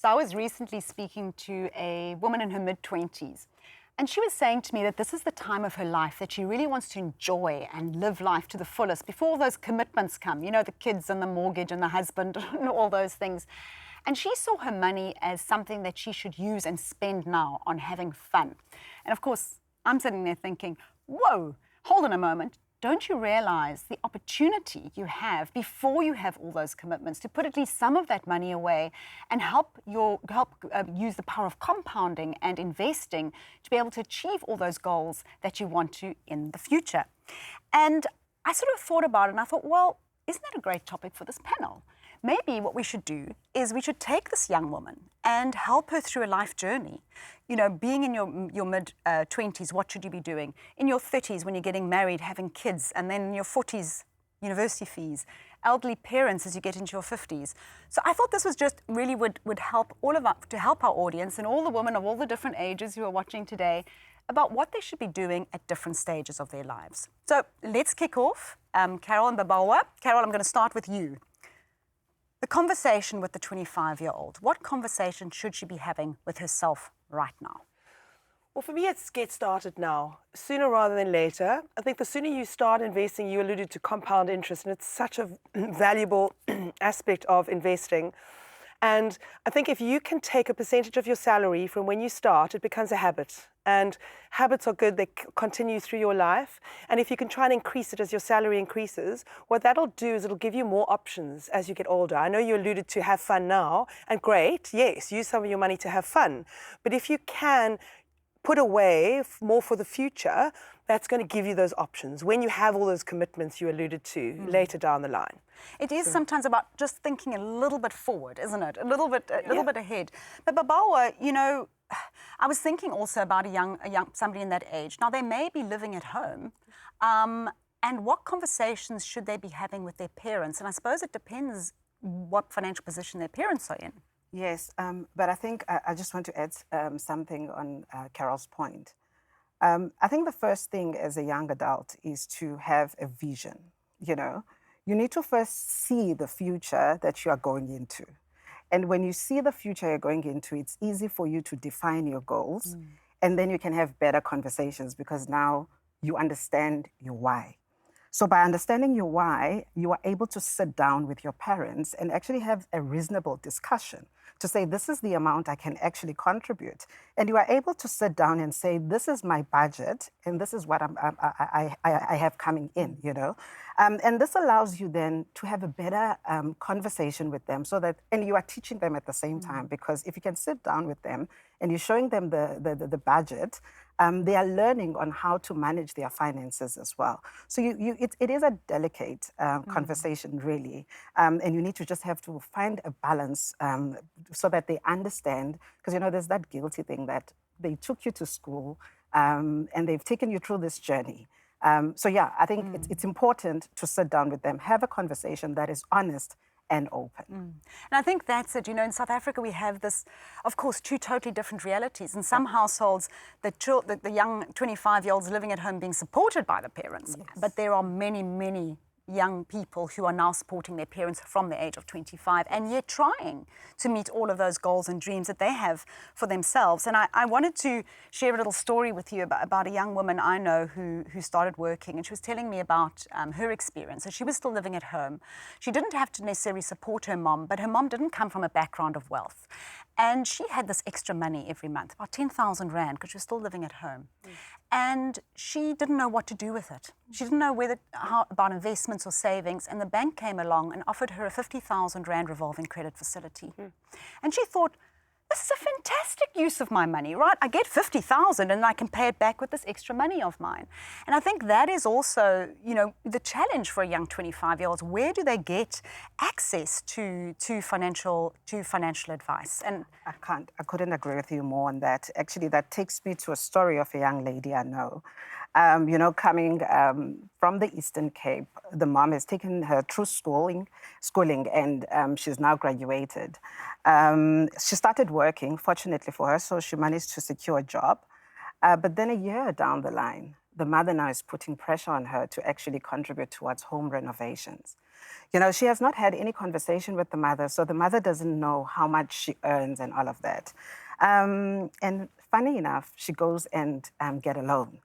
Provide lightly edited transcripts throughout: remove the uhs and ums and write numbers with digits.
So I was recently speaking to a woman in her mid-20s, and she was saying to me that this is the time of her life that she really wants to enjoy and live life to the fullest before those commitments come, you know, the kids and the mortgage and the husband and all those things. And she saw her money as something that she should use and spend now on having fun. And of course, I'm sitting there thinking, whoa, hold on a moment. Don't you realize the opportunity you have before you have all those commitments to put at least some of that money away and help use the power of compounding and investing to be able to achieve all those goals that you want to in the future? And I sort of thought about it and I thought, well, isn't that a great topic for this panel? Maybe what we should do is we should take this young woman and help her through a life journey. You know, being in your mid-20s, what should you be doing? In your 30s, when you're getting married, having kids, and then in your 40s, university fees, elderly parents as you get into your 50s. So I thought this was just really would help all of us, to help our audience and all the women of all the different ages who are watching today about what they should be doing at different stages of their lives. So let's kick off. Carol and Babawa. Carol, I'm going to start with you. The conversation with the 25-year-old. What conversation should she be having with herself right now? Well, for me, it's get started now, sooner rather than later. I think the sooner you start investing, you alluded to compound interest, and it's such a valuable aspect of investing. And I think if you can take a percentage of your salary from when you start, it becomes a habit. And habits are good, they continue through your life. And if you can try and increase it as your salary increases, what that'll do is it'll give you more options as you get older. I know you alluded to have fun now, and great, yes, use some of your money to have fun. But if you can put away more for the future, that's going to give you those options when you have all those commitments you alluded to later down the line. It is sometimes about just thinking a little bit forward, isn't it? A little bit ahead. But Babawa, you know, I was thinking also about somebody in that age. Now, they may be living at home, and what conversations should they be having with their parents? And I suppose it depends what financial position their parents are in. Yes, but I think I just want to add something on Carol's point. I think the first thing as a young adult is to have a vision, you know. You need to first see the future that you are going into. And when you see the future you're going into, it's easy for you to define your goals, and then you can have better conversations because now you understand your why. So by understanding your why, you are able to sit down with your parents and actually have a reasonable discussion to say, this is the amount I can actually contribute. And you are able to sit down and say, this is my budget, and this is what I have coming in, you know. And this allows you then to have a better conversation with them so that, and you are teaching them at the same time, because if you can sit down with them and you're showing them the budget, they are learning on how to manage their finances as well. So it is a delicate conversation, really. And you need to just have to find a balance so that they understand, because, you know, there's that guilty thing that they took you to school and they've taken you through this journey. So yeah, I think it's important to sit down with them, have a conversation that is honest and open. And I think that's it. You know, in South Africa, we have this, of course, two totally different realities. In some households, the young 25-year-olds living at home being supported by the parents. Yes. But there are many, many young people who are now supporting their parents from the age of 25 and yet trying to meet all of those goals and dreams that they have for themselves. And I wanted to share a little story with you about a young woman I know who started working, and she was telling me about her experience. So she was still living at home. She didn't have to necessarily support her mom, but her mom didn't come from a background of wealth. And she had this extra money every month, about 10,000 Rand, because she was still living at home. And she didn't know what to do with it. She didn't know about investments or savings, and the bank came along and offered her a 50,000 Rand revolving credit facility. And she thought, this is a fantastic use of my money, right? I get 50,000 and I can pay it back with this extra money of mine. And I think that is also, you know, the challenge for a young 25-year-olds. Where do they get access to financial advice? And I couldn't agree with you more on that. Actually, that takes me to a story of a young lady I know. You know, coming from the Eastern Cape, the mom has taken her through schooling, and she's now graduated. She started working, fortunately for her, so she managed to secure a job. But then a year down the line, the mother now is putting pressure on her to actually contribute towards home renovations. She has not had any conversation with the mother, so the mother doesn't know how much she earns and all of that. And funny enough, she goes and get a loan,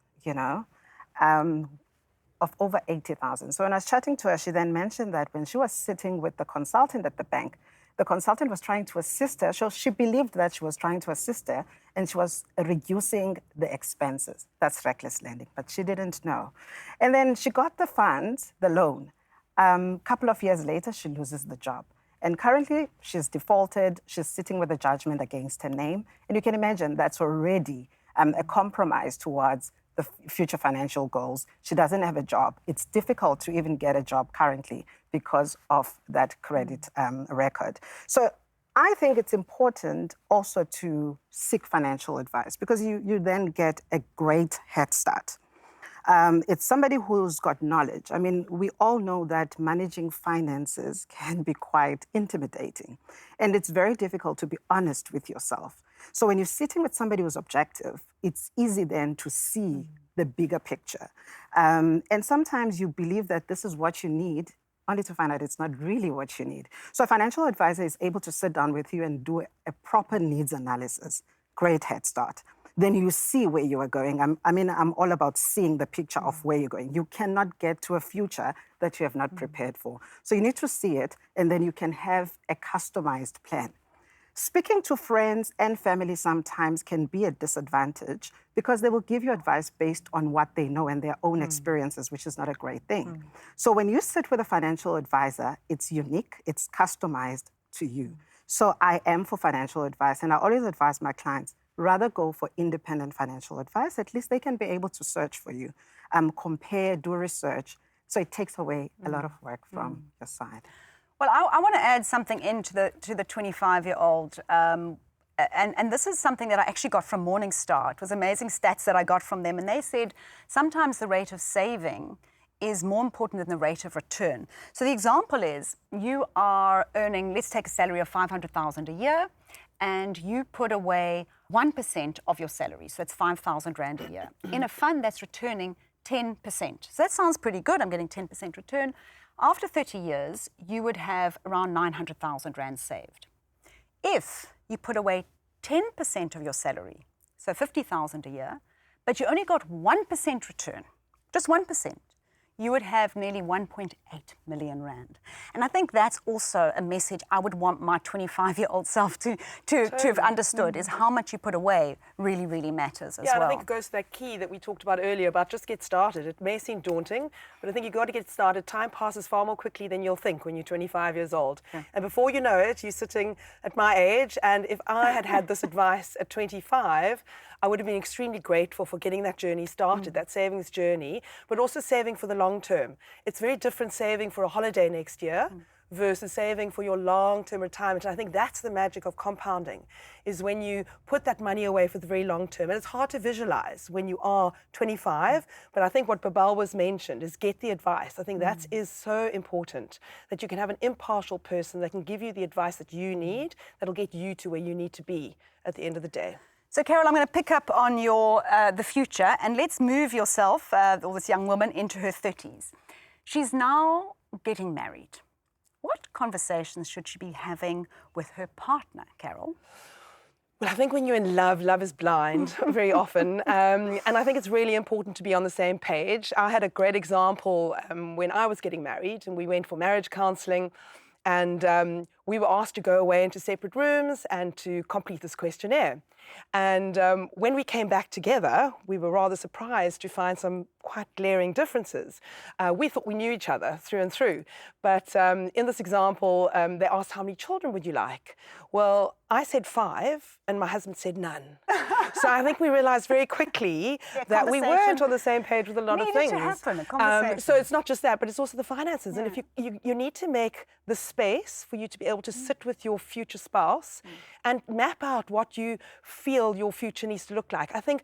of over 80,000. So when I was chatting to her, she then mentioned that when she was sitting with the consultant at the bank, the consultant was trying to assist her. So she believed that she was trying to assist her and she was reducing the expenses. That's reckless lending, but she didn't know. And then she got the funds, the loan. Couple of years later, she loses the job. And currently, she's defaulted. She's sitting with a judgment against her name. And you can imagine that's already a compromise towards the future financial goals. She doesn't have a job. It's difficult to even get a job currently because of that credit record. So I think it's important also to seek financial advice because you then get a great head start. It's somebody who's got knowledge. I mean, we all know that managing finances can be quite intimidating. And it's very difficult to be honest with yourself. So when you're sitting with somebody who's objective, it's easy then to see the bigger picture. And sometimes you believe that this is what you need, only to find out it's not really what you need. So a financial advisor is able to sit down with you and do a proper needs analysis. Great head start. Then you see where you are going. I'm all about seeing the picture of where you're going. You cannot get to a future that you have not prepared for. So you need to see it, and then you can have a customized plan. Speaking to friends and family sometimes can be a disadvantage because they will give you advice based on what they know and their own experiences, which is not a great thing. So when you sit with a financial advisor, it's unique, it's customized to you. So I am for financial advice, and I always advise my clients, rather go for independent financial advice. At least they can be able to search for you, compare, do research. So it takes away a lot of work from your side. Well, I want to add something into the 25-year-old, and this is something that I actually got from Morningstar. It was amazing stats that I got from them, and they said sometimes the rate of saving is more important than the rate of return. So the example is you are earning, let's take a salary of 500,000 a year, and you put away 1% of your salary, so that's 5,000 Rand a year, in a fund that's returning 10%. So that sounds pretty good. I'm getting 10% return. After 30 years, you would have around 900,000 Rand saved. If you put away 10% of your salary, so 50,000 a year, but you only got 1% return, just 1%, you would have nearly 1.8 million Rand. And I think that's also a message I would want my 25-year-old self to have understood, is how much you put away really, really matters as well. Yeah, and I think it goes to that key that we talked about earlier about just get started. It may seem daunting, but I think you've got to get started. Time passes far more quickly than you'll think when you're 25 years old. Yeah. And before you know it, you're sitting at my age, and if I had had this advice at 25, I would have been extremely grateful for getting that journey started, that savings journey, but also saving for the long term. It's very different saving for a holiday next year versus saving for your long-term retirement. And I think that's the magic of compounding, is when you put that money away for the very long term. And it's hard to visualize when you are 25, but I think what Babal was mentioned is get the advice. I think that is so important, that you can have an impartial person that can give you the advice that you need, that'll get you to where you need to be at the end of the day. So, Carol, I'm going to pick up on your the future, and let's move yourself, or this young woman, into her 30s. She's now getting married. What conversations should she be having with her partner, Carol? Well, I think when you're in love, love is blind very often. And I think it's really important to be on the same page. I had a great example when I was getting married, and we went for marriage counselling. And we were asked to go away into separate rooms and to complete this questionnaire. And when we came back together, we were rather surprised to find some quite glaring differences. We thought we knew each other through and through. But in this example, they asked, how many children would you like? Well, I said 5, and my husband said none. So I think we realized very quickly that we weren't on the same page with a lot of things. To happen, a conversation. So it's not just that, but it's also the finances. And if you need to make the space for you to be able to sit with your future spouse and map out what you feel your future needs to look like. I think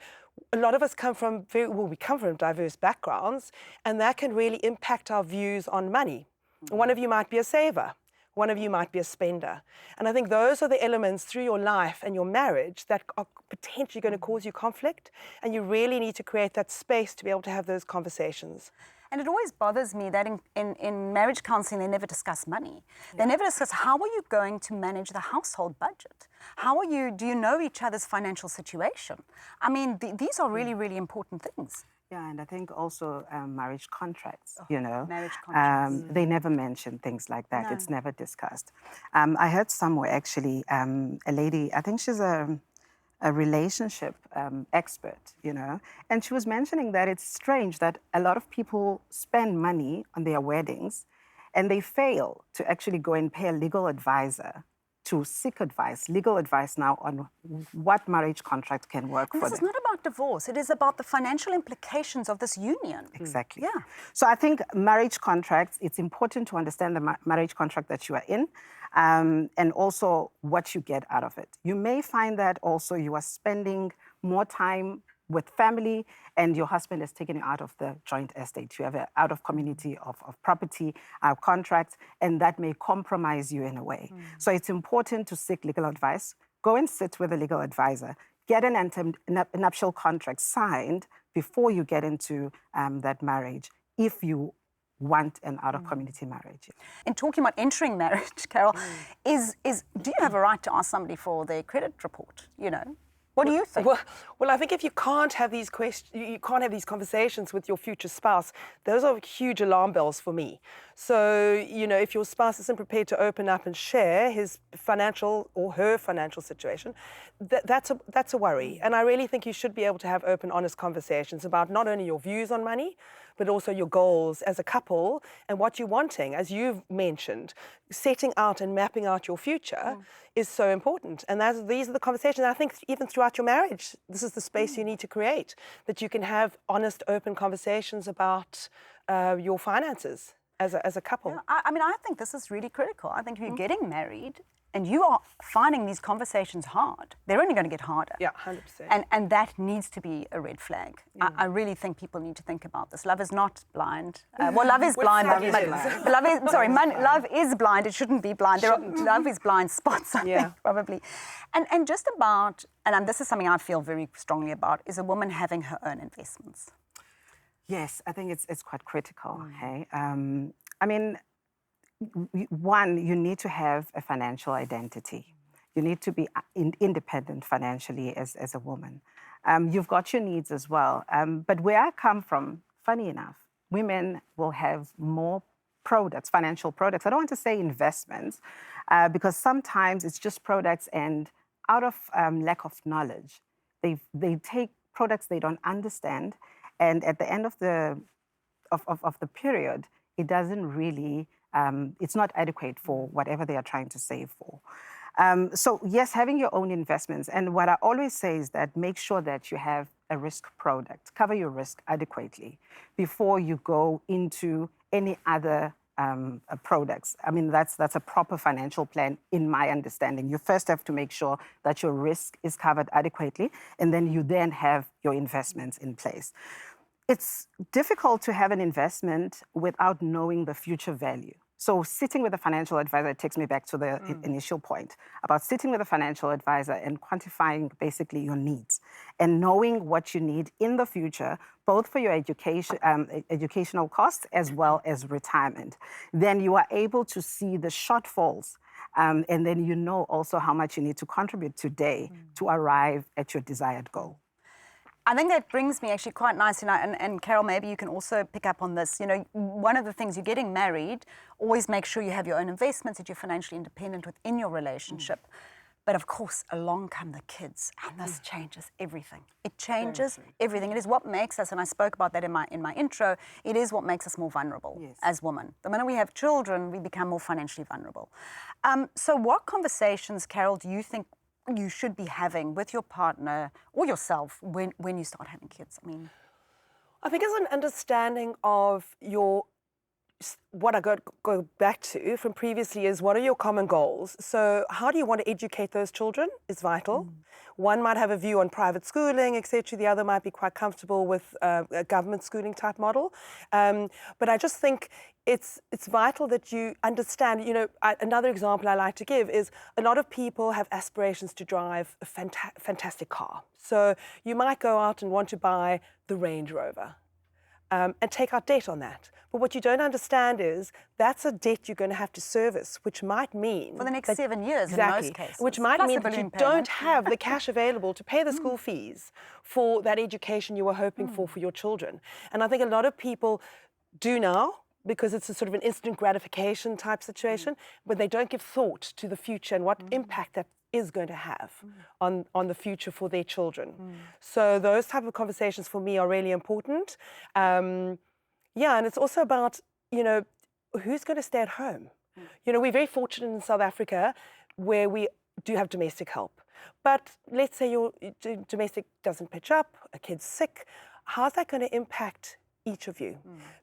a lot of us come from we come from diverse backgrounds, and that can really impact our views on money. One of you might be a saver. One of you might be a spender. And I think those are the elements through your life and your marriage that are potentially going to cause you conflict. And you really need to create that space to be able to have those conversations. And it always bothers me that in marriage counseling, they never discuss money. They never discuss how are you going to manage the household budget? Do you know each other's financial situation? I mean, these are really, really important things. Yeah, and I think also marriage contracts, you know. Marriage contracts. They never mention things like that. No. It's never discussed. I heard somewhere actually, a lady, I think she's a relationship expert, you know, and she was mentioning that it's strange that a lot of people spend money on their weddings and they fail to actually go and pay a legal advisor to seek advice, legal advice now on what marriage contract can work for them. This is not about divorce. It is about the financial implications of this union. Exactly. Yeah. So I think marriage contracts, it's important to understand the marriage contract that you are in and also what you get out of it. You may find that also you are spending more time with family and your husband is taking you out of the joint estate. You have an out of community of property contracts, and that may compromise you in a way. So it's important to seek legal advice. Go and sit with a legal advisor. Get an nuptial contract signed before you get into that marriage if you want an out-of-community marriage. In talking about entering marriage, Carol, do you have a right to ask somebody for their credit report, you know? What do you think? Well, I think if you can't have these you can't have these conversations with your future spouse, those are huge alarm bells for me. So, you know, if your spouse isn't prepared to open up and share his financial or her financial situation, that's a worry. And I really think you should be able to have open, honest conversations about not only your views on money, but also your goals as a couple and what you're wanting. As you've mentioned, setting out and mapping out your future is so important. And these are the conversations, I think, even throughout your marriage, this is the space you need to create, that you can have honest, open conversations about your finances as a couple. Yeah, I mean, I think this is really critical. I think if you're getting married and you are finding these conversations hard, they're only going to get harder. Yeah, 100%. And that needs to be a red flag. I really think people need to think about this. Love is not blind. Well, love is blind. Love is blind. Love is blind. It shouldn't be blind. Love is blind spots, I think, probably. And just about, and this is something I feel very strongly about, is a woman having her own investments. Yes, I think it's quite critical. Hey, I mean, one, you need to have a financial identity. You need to be independent financially as a woman. You've got your needs as well. But where I come from, funny enough, women will have more products, financial products. I don't want to say investments, because sometimes it's just products, and out of lack of knowledge, they take products they don't understand, and at the end of the period, it doesn't really, it's not adequate for whatever they are trying to save for. So yes, having your own investments. And what I always say is that make sure that you have a risk product, cover your risk adequately before you go into any other products. I mean, that's a proper financial plan in my understanding. You first have to make sure that your risk is covered adequately, and then you then have your investments in place. It's difficult to have an investment without knowing the future value. So sitting with a financial advisor, it takes me back to the initial point about sitting with a financial advisor and quantifying basically your needs and knowing what you need in the future, both for your educational costs as well as retirement. Then you are able to see the shortfalls, and then you know also how much you need to contribute today to arrive at your desired goal. I think that brings me actually quite nicely, and Carol, maybe you can also pick up on this. You know, one of the things, you're getting married, always make sure you have your own investments, that you're financially independent within your relationship. But of course, along come the kids, and this changes everything. It changes everything. It is what makes us, and I spoke about that in my intro, it is what makes us more vulnerable as women. The minute we have children, we become more financially vulnerable. So what conversations, Carol, do you think you should be having with your partner or yourself when you start having kids? I think it's an understanding of what I go back to from previously is, what are your common goals? So how do you want to educate those children is vital. One might have a view on private schooling, etc. The other might be quite comfortable with a government schooling type model. But I just think it's vital that you understand, another example I like to give is a lot of people have aspirations to drive a fantastic car. So you might go out and want to buy the Range Rover and take out debt on that. But what you don't understand is that's a debt you're going to have to service, which might mean... For the next 7 years exactly, in most cases. Which might Plus mean a that you balloon don't payment. have the cash available to pay the school fees for that education you were hoping for your children. And I think a lot of people do now, because it's a sort of an instant gratification type situation, but they don't give thought to the future and what impact that is going to have on the future for their children. So those type of conversations for me are really important. And it's also about, who's going to stay at home? We're very fortunate in South Africa where we do have domestic help. But let's say your domestic doesn't pitch up, a kid's sick. How's that going to impact each of you?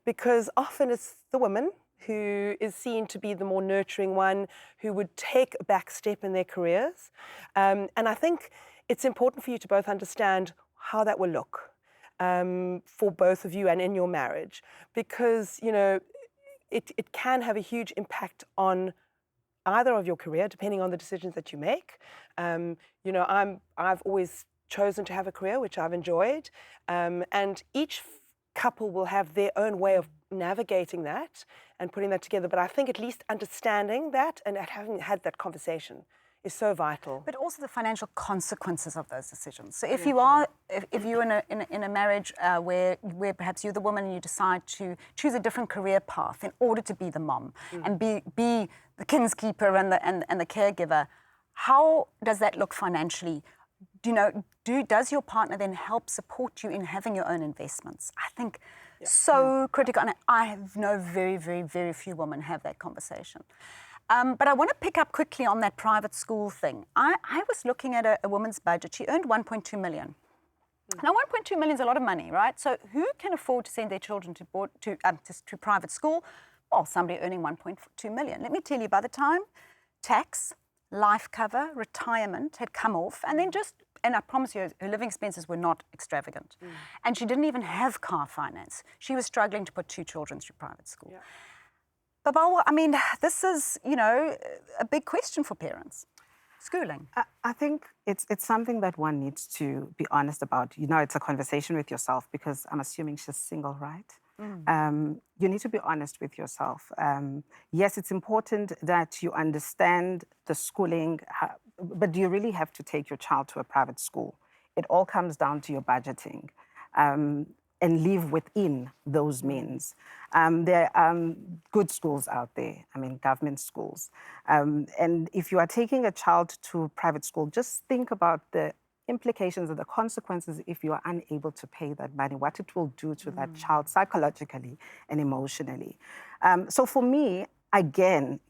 Because often it's the woman who is seen to be the more nurturing one, who would take a back step in their careers. And I think it's important for you to both understand how that will look for both of you and in your marriage, because, it can have a huge impact on either of your career, depending on the decisions that you make. I've always chosen to have a career, which I've enjoyed, and each couple will have their own way of navigating that and putting that together. But I think at least understanding that and having had that conversation is so vital. But also the financial consequences of those decisions. So if you're in a marriage where perhaps you're the woman and you decide to choose a different career path in order to be the mom and be the kinskeeper and the caregiver, how does that look financially? Does your partner then help support you in having your own investments? I think so critical, and I know very, very, very few women have that conversation. But I want to pick up quickly on that private school thing. I was looking at a woman's budget. She earned 1.2 million. Now, 1.2 million is a lot of money, right? So who can afford to send their children to private school? Well, somebody earning 1.2 million. Let me tell you, by the time tax, life cover, retirement had come off, and then and I promise you, her living expenses were not extravagant. And she didn't even have car finance. She was struggling to put 2 children through private school. Yeah. But I mean, this is, a big question for parents. Schooling. I think it's something that one needs to be honest about. It's a conversation with yourself, because I'm assuming she's single, right? You need to be honest with yourself. Yes, it's important that you understand the schooling, but do you really have to take your child to a private school? It all comes down to your budgeting and live within those means. There are good schools out there, government schools. And if you are taking a child to private school, just think about the implications and the consequences if you are unable to pay that money, what it will do to that child psychologically and emotionally. So for me, again,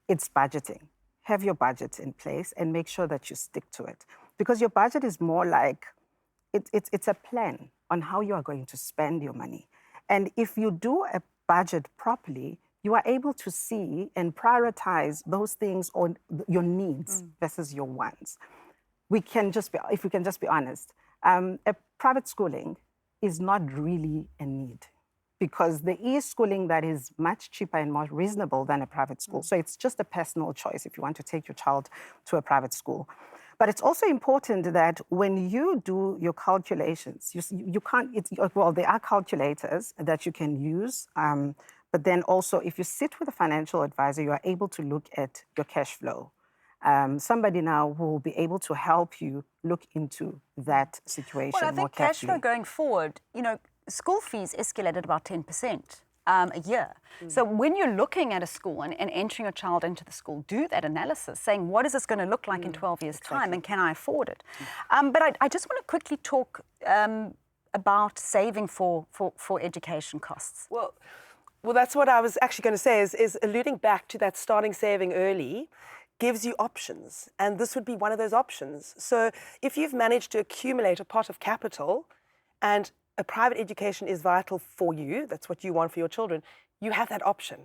it's budgeting. Have your budget in place and make sure that you stick to it. Because your budget is more like, it's a plan on how you are going to spend your money. And if you do a budget properly, you are able to see and prioritize those things on your needs versus your wants. If we can just be honest, a private schooling is not really a need, because there is schooling that is much cheaper and more reasonable than a private school. So it's just a personal choice if you want to take your child to a private school. But it's also important that when you do your calculations, you can't, there are calculators that you can use, but then also if you sit with a financial advisor, you are able to look at your cash flow. Somebody now who will be able to help you look into that situation more carefully. Well, I think cash flow going forward, school fees escalated about 10% a year. So when you're looking at a school and entering a child into the school, do that analysis, saying what is this going to look like in 12 years' time, and can I afford it? But I just want to quickly talk about saving for education costs. Well, that's what I was actually going to say, is alluding back to that starting saving early gives you options, and this would be one of those options. So if you've managed to accumulate a pot of capital and a private education is vital for you, that's what you want for your children, you have that option.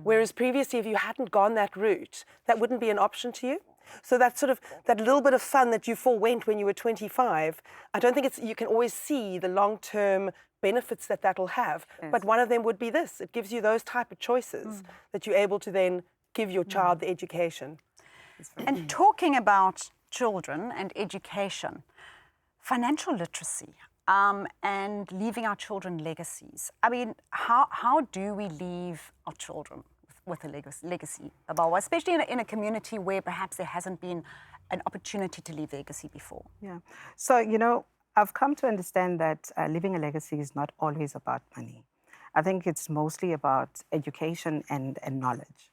Whereas previously, if you hadn't gone that route, that wouldn't be an option to you. So that sort of, that little bit of fun that you forewent when you were 25, I don't think you can always see the long-term benefits that that'll have. Yes. But one of them would be this. It gives you those type of choices that you're able to then give your child the education. And talking about children and education, financial literacy, and leaving our children legacies. I mean, how do we leave our children with a legacy, Abawa, especially in a community where perhaps there hasn't been an opportunity to leave legacy before? Yeah. So, you know, I've come to understand that leaving a legacy is not always about money. I think it's mostly about education and knowledge.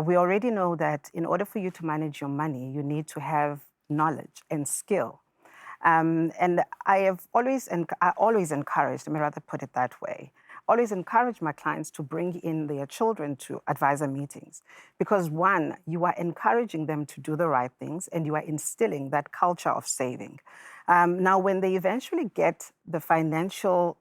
We already know that in order for you to manage your money, you need to have knowledge and skill. And I always encouraged, let me rather put it that way, always encourage my clients to bring in their children to advisor meetings. Because one, you are encouraging them to do the right things and you are instilling that culture of saving. Now, when they eventually get the financial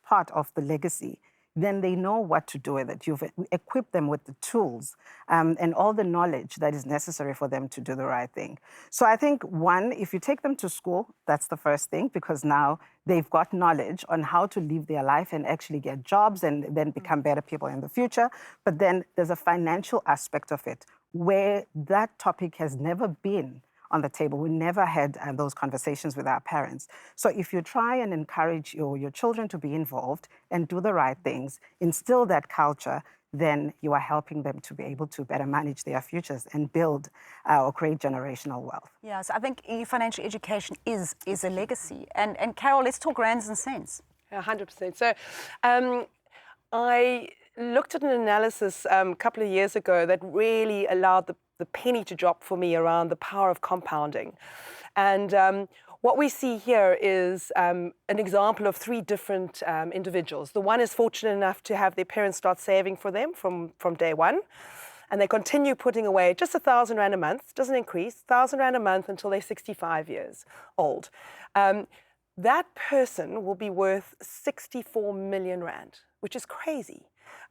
part of the legacy, then they know what to do with it. You've equipped them with the tools and all the knowledge that is necessary for them to do the right thing. So I think, one, if you take them to school, that's the first thing, because now they've got knowledge on how to live their life and actually get jobs and then become better people in the future. But then there's a financial aspect of it where that topic has never been on the table. We never had those conversations with our parents. So if you try and encourage your children to be involved and do the right things, instill that culture, then you are helping them to be able to better manage their futures and build or create generational wealth. Yes, I think financial education is a legacy. And Carol, let's talk rands and cents. 100%. So I looked at an analysis a couple of years ago that really allowed the penny to drop for me around the power of compounding. And what we see here is an example of three different individuals. The one is fortunate enough to have their parents start saving for them from day one. And they continue putting away just 1,000 Rand a month, doesn't increase, 1,000 Rand a month until they're 65 years old. That person will be worth 64 million Rand, which is crazy.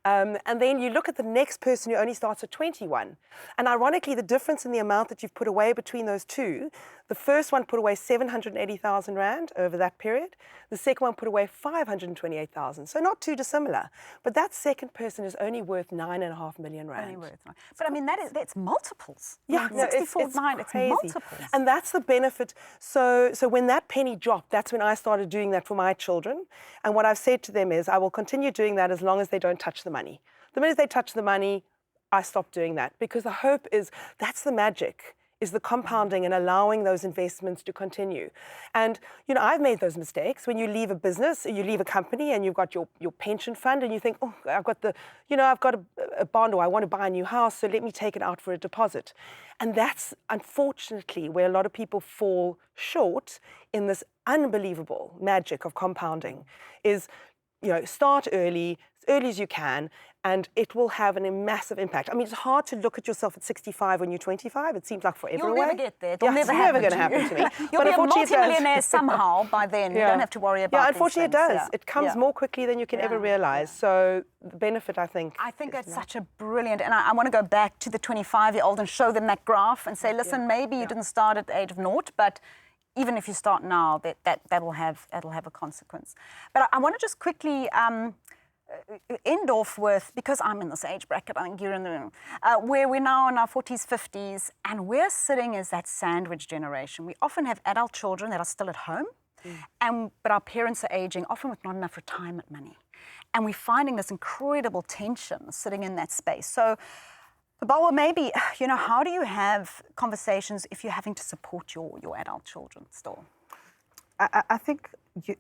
And then you look at the next person who only starts at 21. And ironically, the difference in the amount that you've put away between those two, the first one put away 780,000 Rand over that period. The second one put away 528,000. So not too dissimilar. But that second person is only worth 9.5 million Rand. Only worth, but I mean, that's multiples. Yeah, no, 64, it's 9, crazy. It's multiples. And that's the benefit. So when that penny dropped, that's when I started doing that for my children. And what I've said to them is, I will continue doing that as long as they don't touch the money. The minute they touch the money, I stop doing that, because the hope is, that's the magic, is the compounding and allowing those investments to continue. And, you know, I've made those mistakes. When you leave a business, you leave a company and you've got your pension fund and you think, oh, I've got a bond, or I want to buy a new house, so let me take it out for a deposit. And that's unfortunately where a lot of people fall short in this unbelievable magic of compounding, is, you know, start early, as early as you can, and it will have a massive impact. I mean, it's hard to look at yourself at 65 when you're 25. It seems like forever away. You'll never get there. It'll It's never never happen going to happen to me. You'll But be a unfortunately, it does. multi-millionaire somehow by then. You don't have to worry about Yeah, these unfortunately, it things. does. Yeah. It comes Yeah. more quickly than you can ever realize. So the benefit, I think. I think that's such a brilliant, and I want to go back to the 25-year-old and show them that graph and say, listen, maybe you didn't start at the age of 0, but even if you start now, that'll have a consequence. But I want to just quickly end off with, because I'm in this age bracket, I think you're in the room, where we're now in our 40s, 50s, and we're sitting as that sandwich generation. We often have adult children that are still at home, but our parents are aging, often with not enough retirement money. And we're finding this incredible tension sitting in that space. So, Bawa, maybe, you know, how do you have conversations if you're having to support your adult children still? I think,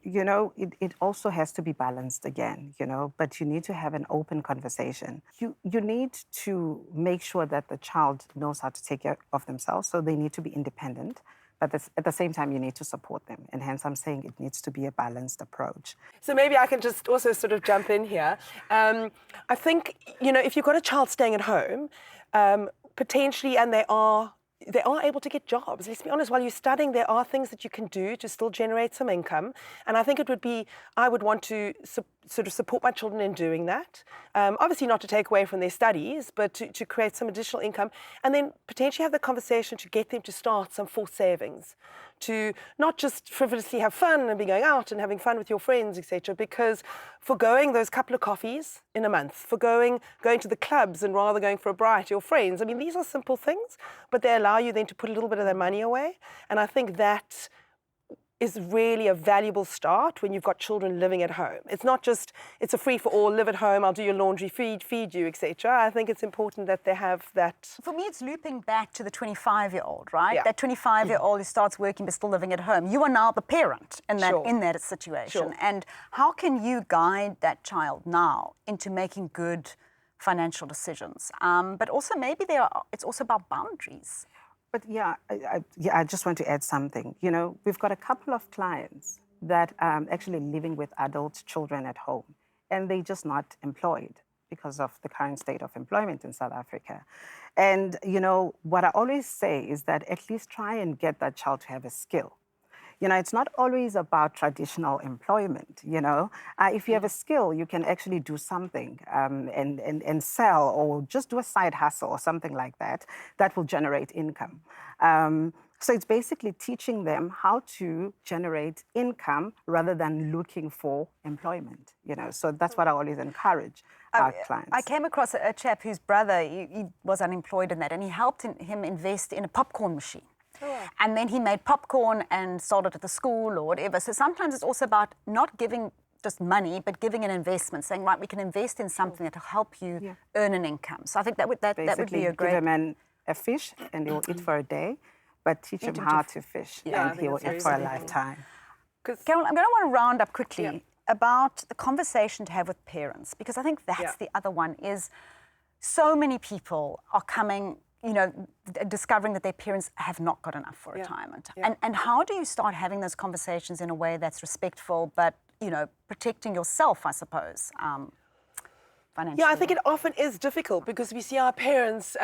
you know, it also has to be balanced again, you know, but you need to have an open conversation. You need to make sure that the child knows how to take care of themselves, so they need to be independent. But at the same time, you need to support them. And hence, I'm saying it needs to be a balanced approach. So maybe I can just also sort of jump in here. I think, you know, if you've got a child staying at home, potentially, and they are able to get jobs. Let's be honest, while you're studying, there are things that you can do to still generate some income. And I think I would want to sort of support my children in doing that. Obviously not to take away from their studies, but to create some additional income, and then potentially have the conversation to get them to start some forced savings, to not just frivolously have fun and be going out and having fun with your friends, etc. Because forgoing those couple of coffees in a month, forgoing going to the clubs and rather going for a bite, your friends, I mean, these are simple things, but they allow you then to put a little bit of their money away. And I think that is really a valuable start when you've got children living at home. It's not just, it's a free-for-all, live at home, I'll do your laundry, feed you, etc. I think it's important that they have that. For me, it's looping back to the 25-year-old, right? Yeah. That 25-year-old who starts working but still living at home. You are now the parent in that, Sure. in that situation. Sure. And how can you guide that child now into making good financial decisions? But also maybe it's also about boundaries. But yeah, I just want to add something. You know, we've got a couple of clients that are actually living with adult children at home, and they're just not employed because of the current state of employment in South Africa. And, you know, what I always say is that at least try and get that child to have a skill. You know, it's not always about traditional employment, you know. If you have a skill, you can actually do something and sell, or just do a side hustle or something like that, that will generate income. So it's basically teaching them how to generate income rather than looking for employment, you know. So that's what I always encourage our clients. I came across a chap whose brother, he was unemployed in that, and he helped him invest in a popcorn machine. And then he made popcorn and sold it at the school or whatever. So sometimes it's also about not giving just money, but giving an investment, saying, right, we can invest in something that will help you earn an income. So I think that would be a great... Give him a fish and he will eat for a day, but teach him how to fish and he will eat for a lifetime. Carol, I'm going to want to round up quickly about the conversation to have with parents, because I think that's the other one, is so many people are coming, you know, discovering that their parents have not got enough for retirement. And how do you start having those conversations in a way that's respectful, but, you know, protecting yourself, I suppose, financially? Yeah, I think it often is difficult because we see our parents,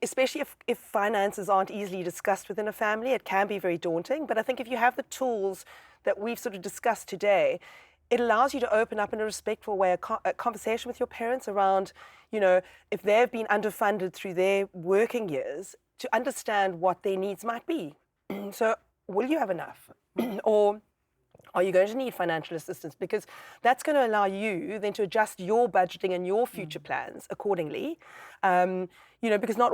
especially if finances aren't easily discussed within a family, it can be very daunting. But I think if you have the tools that we've sort of discussed today, it allows you to open up in a respectful way a conversation with your parents around, you know, if they've been underfunded through their working years, to understand what their needs might be. So will you have enough? Or are you going to need financial assistance? Because that's going to allow you then to adjust your budgeting and your future plans accordingly. You know, because not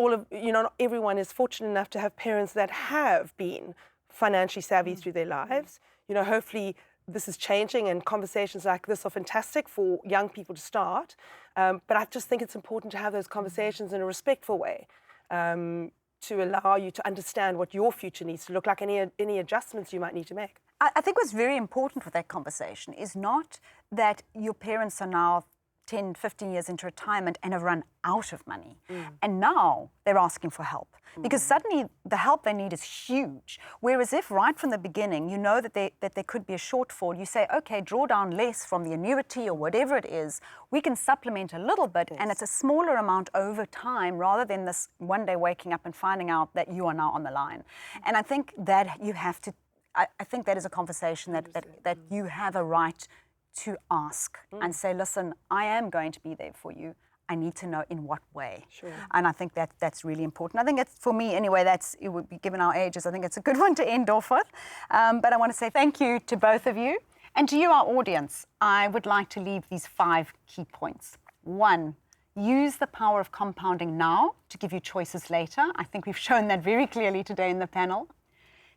everyone is fortunate enough to have parents that have been financially savvy through their lives. You know, hopefully this is changing, and conversations like this are fantastic for young people to start. But I just think it's important to have those conversations in a respectful way, to allow you to understand what your future needs to look like, any adjustments you might need to make. I think what's very important with that conversation is not that your parents are now 10, 15 years into retirement and have run out of money. And now they're asking for help. Because suddenly the help they need is huge. Whereas if right from the beginning you know that there could be a shortfall, you say, okay, draw down less from the annuity or whatever it is, we can supplement a little bit, and it's a smaller amount over time rather than this one day waking up and finding out that you are now on the line. And I think that you have to, I think that is a conversation that you have a right to ask and say, listen, I am going to be there for you. I need to know in what way. Sure. And I think that's really important. I think it's, for me anyway, it would be, given our ages, I think it's a good one to end off with. But I want to say thank you to both of you. And to you, our audience, I would like to leave these 5 key points. 1, use the power of compounding now to give you choices later. I think we've shown that very clearly today in the panel.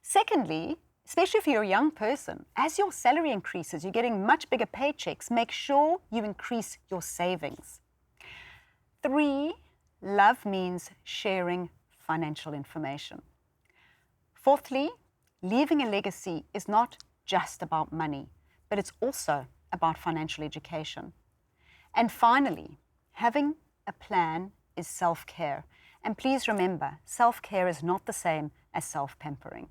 Secondly, especially if you're a young person, as your salary increases, you're getting much bigger paychecks, make sure you increase your savings. 3, love means sharing financial information. 4thly, leaving a legacy is not just about money, but it's also about financial education. And finally, having a plan is self-care. And please remember, self-care is not the same as self-pampering.